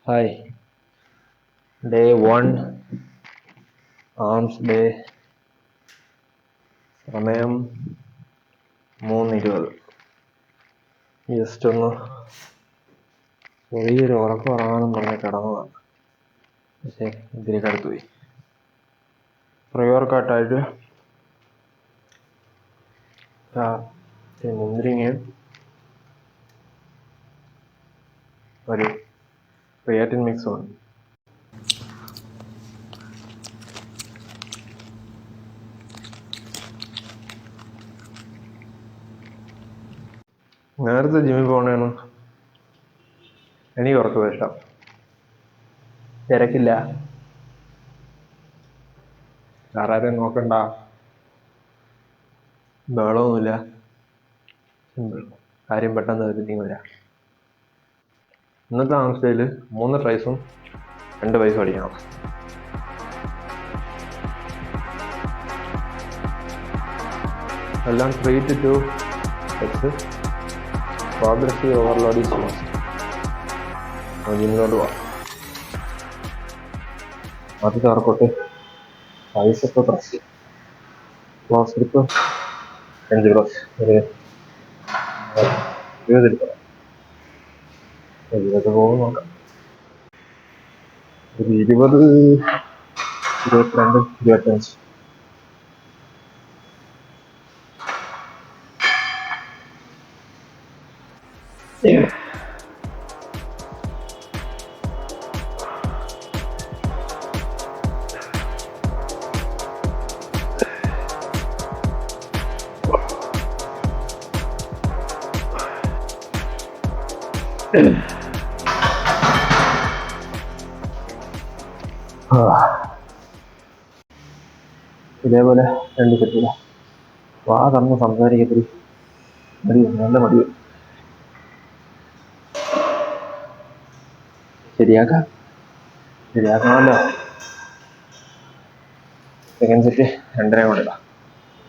Hi. Day 1 arms day. സമയം 3:20. Just ഒന്ന് ചെറിയൊരു ഉറക്കം ഉറങ്ങാനും പറഞ്ഞ് കിടന്നതാണ്. പക്ഷേ ഇതിലേക്ക് അടുത്ത് പോയി പ്രിയോർക്കാട്ടായിട്ട് മുന്തിരിങ്ങയും ഒരു ക്രിയാറ്റിൻ മിക്സുമാണ്. നേരത്തെ ജിമ്മിൽ പോകണേണ് എനിക്ക് ഉറക്കം ഇഷ്ടം. തിരക്കില്ല, വേറെ നോക്കണ്ട, ബഹളമൊന്നുമില്ല, സിമ്പിൾ കാര്യം പെട്ടെന്ന് എത്തിങ് വരാം. ഇന്നത്തെ അവസ്ഥയിൽ 3 ട്രൈസും 2 പൈസ അടിക്കണം. എല്ലാം 3 to 2 X progressive overload is must. ജിമ്മിലോട്ട് പോവാം. ആദ്യത്തെ workout bicep press, close grip 5 close, ഒരു 20 എടുക്കണം. 20 പോകും നോക്കാം. ഒരു 20, 22, 25. ഇതേപോലെ 2 സെറ്റില്ല. വാ തന്ന് സംസാരിക്കത്തില്ല, മടി, നല്ല മടി. ശരിയാക്കണമല്ലോ. സെക്കൻഡ് സെറ്റ് 2.5 കൂടെ ഇടാം.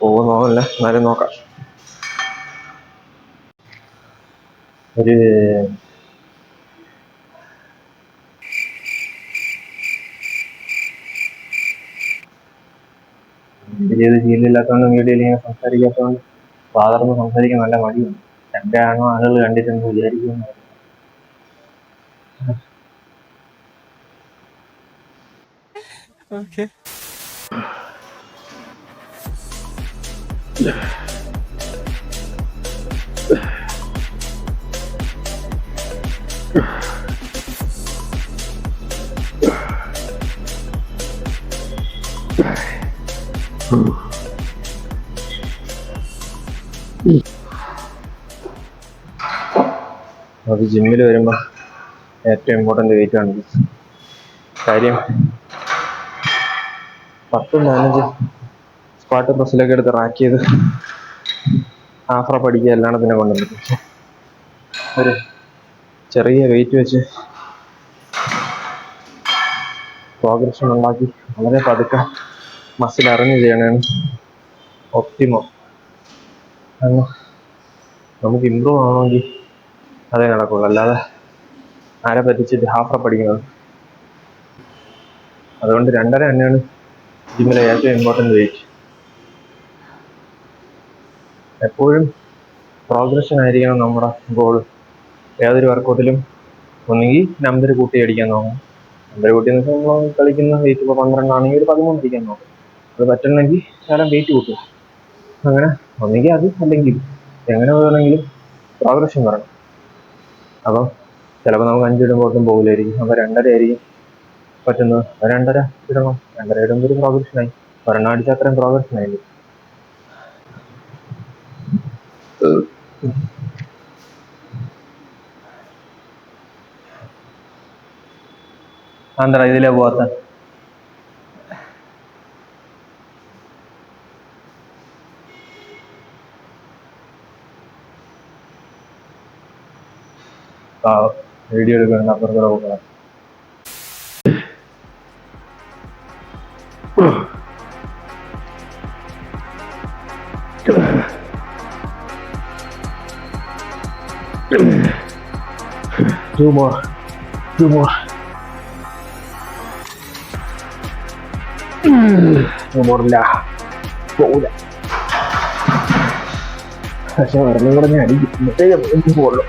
പോകുന്നോന്നല്ല, എന്നാലും നോക്കാം. ഒരു ശീലമില്ലാത്തതുകൊണ്ട് വീഡിയോയിൽ ഇങ്ങനെ സംസാരിക്കാത്തതുകൊണ്ട് ഫാദറിന് സംസാരിക്കാൻ നല്ല മടിയുണ്ട്. എൻ്റെ ആണോ ആളുകൾ കണ്ടിട്ടെന്ന് വിചാരിക്കുന്നു. Okay. അത് ജിമ്മിൽ വരുമ്പോൾ ഏറ്റവും ഇമ്പോർട്ടൻ്റ് വെയിറ്റ് ആണ്. കാര്യം 10-15 സ്ക്വാട്ട് പ്രസ്സിലൊക്കെ എടുത്ത് റാക്ക് ചെയ്ത് ഹാഫ് പഠിക്കുക എല്ലാണത്തിനെ കൊണ്ടുവന്നിട്ട് ഒരു ചെറിയ വെയിറ്റ് വെച്ച് പ്രോഗ്രഷൻ ഉണ്ടാക്കി വളരെ പതുക്കെ മസിൽ അറിഞ്ഞ് ചെയ്യണതാണ് ഒപ്റ്റിമം. നമുക്ക് ഇമ്പ്രൂവ് ആവണമെങ്കിൽ അതേ നടക്കുള്ളൂ, അല്ലാതെ ആരെ പറ്റിച്ചിട്ട് ഹാഫ് പഠിക്കുന്നത്. അതുകൊണ്ട് 2.5 തന്നെയാണ് ജിമ്മിലെ ഏറ്റവും ഇമ്പോർട്ടൻ്റ് വെയിറ്റ്. എപ്പോഴും പ്രോഗ്രഷൻ ആയിരിക്കണം നമ്മുടെ ഗോൾ. ഏതൊരു വർക്കൗട്ടിലും ഒന്നുകിൽ നമ്പർ കൂട്ടി അടിക്കാൻ നോക്കണം. നമ്പർ കൂട്ടി എന്ന് വെച്ചാൽ നമ്മൾ കളിക്കുന്ന വെയിറ്റ് ഇപ്പോൾ 12 ആണെങ്കിൽ ഒരു 13 അടിക്കാൻ നോക്കും. അത് പറ്റണമെങ്കിൽ ശകലം വെയിറ്റ് കൂട്ടുക. അങ്ങനെ ഒന്നുകിൽ അത്, അല്ലെങ്കിൽ എങ്ങനെ വേണമെങ്കിലും പ്രോഗ്രഷൻ വരണം. അപ്പം ചിലപ്പോൾ നമുക്ക് 5 ഇടുമ്പോഴത്തും പോകില്ലായിരിക്കും. അപ്പോൾ 2.5 ആയിരിക്കും പറ്റുന്നത്. 2.5 ഇടണം. 2.5 ഇടുമ്പോൾ ഒരു പ്രോഗ്രഷനായി. ഒരെണ്ണം അടിച്ചാൽ അത്രയും പ്രോഗ്രഷനായില്ലേ. എന്താ ഇതിലേ പോവാത്ത? വീഡിയോ എടുക്കണം, അപ്പുറത്തൂടെ പോകണം. Two more. പോറില്ല, പോകില്ല. പക്ഷെ ഒരെണ്ണം കൂടെ ഞാൻ അടിക്കും, എന്നിട്ടേ പോകുള്ളൂ.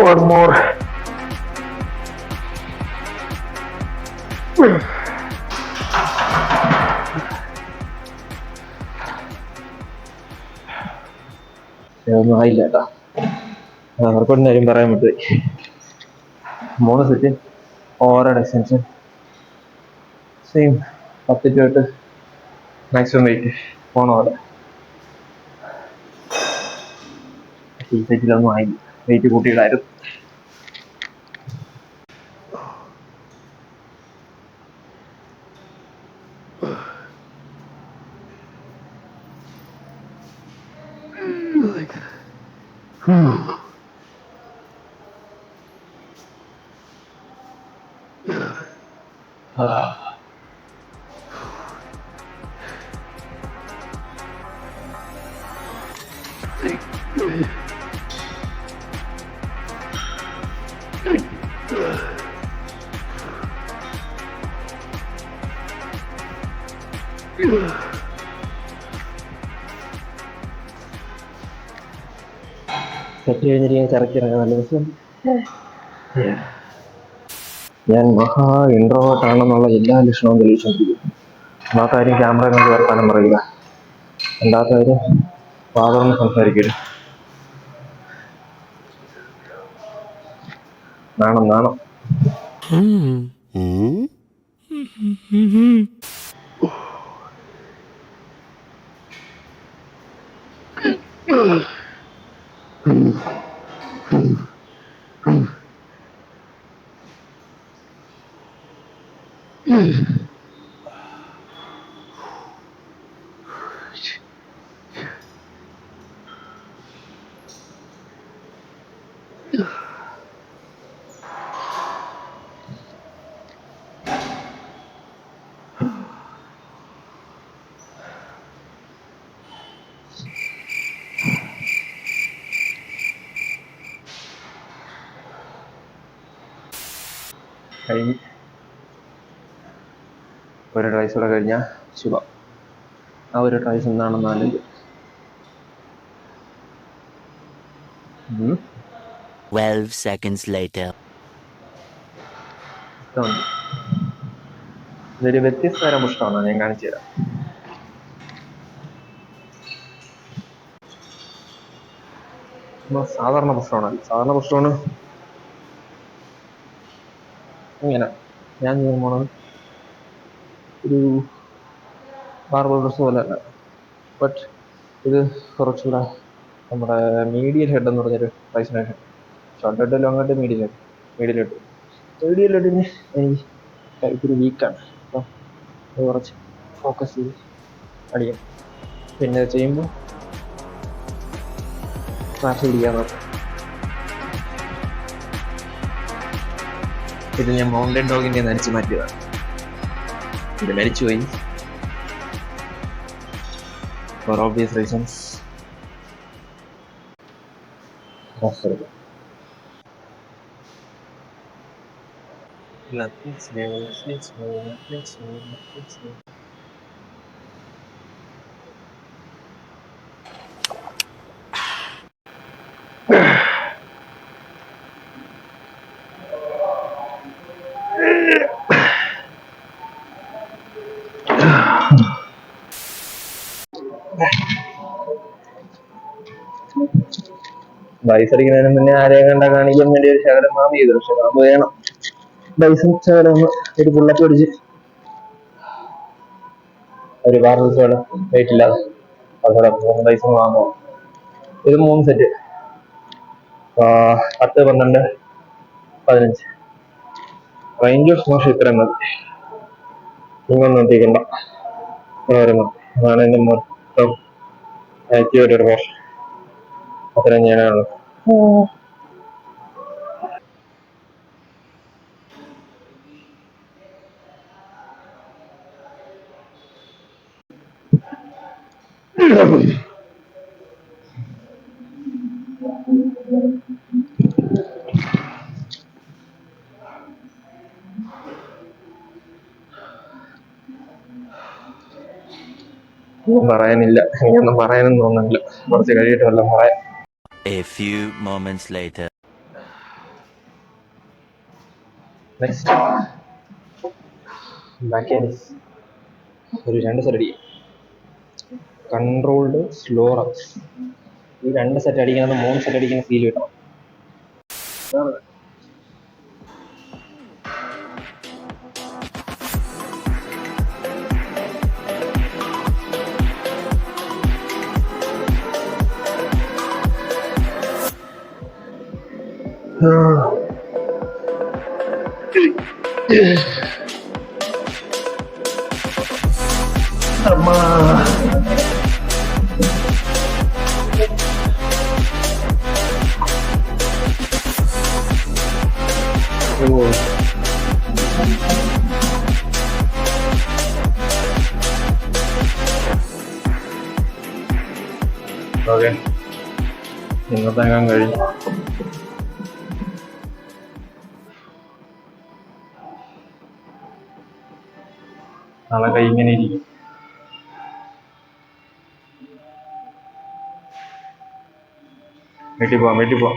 One more. ഒന്നും ആയില്ല കേട്ടോ. അവർക്കൊന്നും കാര്യം പറയാൻ പറ്റും. 3 സെറ്റ് ഓരോ distance same 10 to 8 maximum weight പോണ പോലെ. ഈ സെറ്റിലൊന്നും ആയില്ല, വെയിറ്റ് കൂട്ടിയിടായിരുന്നു. സെറ്റ് കഴിഞ്ഞിരിക്കാൻ കറക്റ്റിറങ്ങാൻ നല്ല ദിവസം. ഞാൻ മഹാ ഇൻട്രോവേർട്ട് ആണെന്നുള്ള എല്ലാ ലക്ഷണവും തെളിയിച്ചുകൊണ്ടിരിക്കും. ആ കാര്യം ക്യാമറ കണ്ട് വർത്താനം പറയുക, രണ്ടാമത്തെ കാര്യം ഫാദറിന് സംസാരിക്കരുത്. നാണം നാണം. കഴിഞ്ഞ് ഒരു ട്രൈസ് കൂടെ കഴിഞ്ഞാൽ ശുഭം. ആ ഒരു ട്രൈസ് എന്താണെന്ന് ആലോചിക്കും. 12 seconds later. ഇതൊരു വ്യത്യസ്ത തരം പുഷ്ടമാണ്, ഞാൻ കാണിച്ചു തരാം. സാധാരണ പുഷ്ടമാണ്. സാധാരണ പുഷ്ടമാണ് ഇങ്ങനെ ഞാൻ ചെയ്യാൻ പോണത് ഒരു ബാർബർ ഡ്രസ് പോലെ അല്ല. ബട്ട് ഇത് കുറച്ചുകൂടെ നമ്മുടെ മീഡിയം ഹെഡ് എന്ന് പറഞ്ഞൊരു ട്രൈസിനേഷൻ. Short head long head medium head. Medium ഹെഡിന് എനിക്ക് കൈക്കൊരു വീക്കാണ്. അപ്പം അത് കുറച്ച് ഫോക്കസ് ചെയ്ത് അടിക്കും. പിന്നെ ചെയ്യുമ്പോൾ ക്ലാസ് പിടിക്കാൻ നോക്കാം. ഇത് ഞാൻ മൗണ്ടൻ ഡോഗിൻ്റെ നനച്ച് മാറ്റിയതാണ്. ഇത് മരിച്ചുപോയി for obvious reasons. Nothing's new, nothing's new, nothing's new, nothing's new. ബൈസ് അടിക്കുന്നതിന് മുന്നേ ആരെയും കണ്ടാ കാണിക്കാൻ വേണ്ടി ഒരു ശകലം മാമി ചെയ്തു. പക്ഷെ മാമ വേണം ബൈസും ശകലം ഒന്ന് ഒരു പുള്ളപ്പ് പിടിച്ച് ഒരു ബാർബിൾസോടെ വെയിറ്റ് ഇല്ലാതെ അതുകൂടെ 3 ബൈസും വാങ്ങും. ഇത് 3 സെറ്റ് 10, 12, 15 റേഞ്ച് ഓഫ് മോഷൻ ഇത്രയും മതി. ഇങ്ങൊന്നും എത്തിക്കണ്ട. അതാണ് എൻ്റെ മൊത്തം ആക്റ്റീവായിട്ട് ഒരു മോഷൻ. അത്രയും ഞാനാണ്. ഒന്നും പറയാനില്ല, എനിക്കൊന്നും പറയാനൊന്നും തോന്നുന്നില്ല. കുറച്ച് കഴിയിട്ട് വല്ലതും പറയാം. A few moments later. Next back ഒരു 2 സെറ്റ് അടിക്കും. Controlled slow reps. ഈ 2 സെറ്റ് അടിക്കുന്നത് 3 സെറ്റ് അടിക്കുന്ന ഫീൽ കിട്ടണം. അമ്മാ. ഓക്കെ, ഇന്നത്തെ കഴിഞ്ഞു. നാളെ കൈ ഇങ്ങനെ ഇരിക്കും. വീട്ടിൽ പോവാം.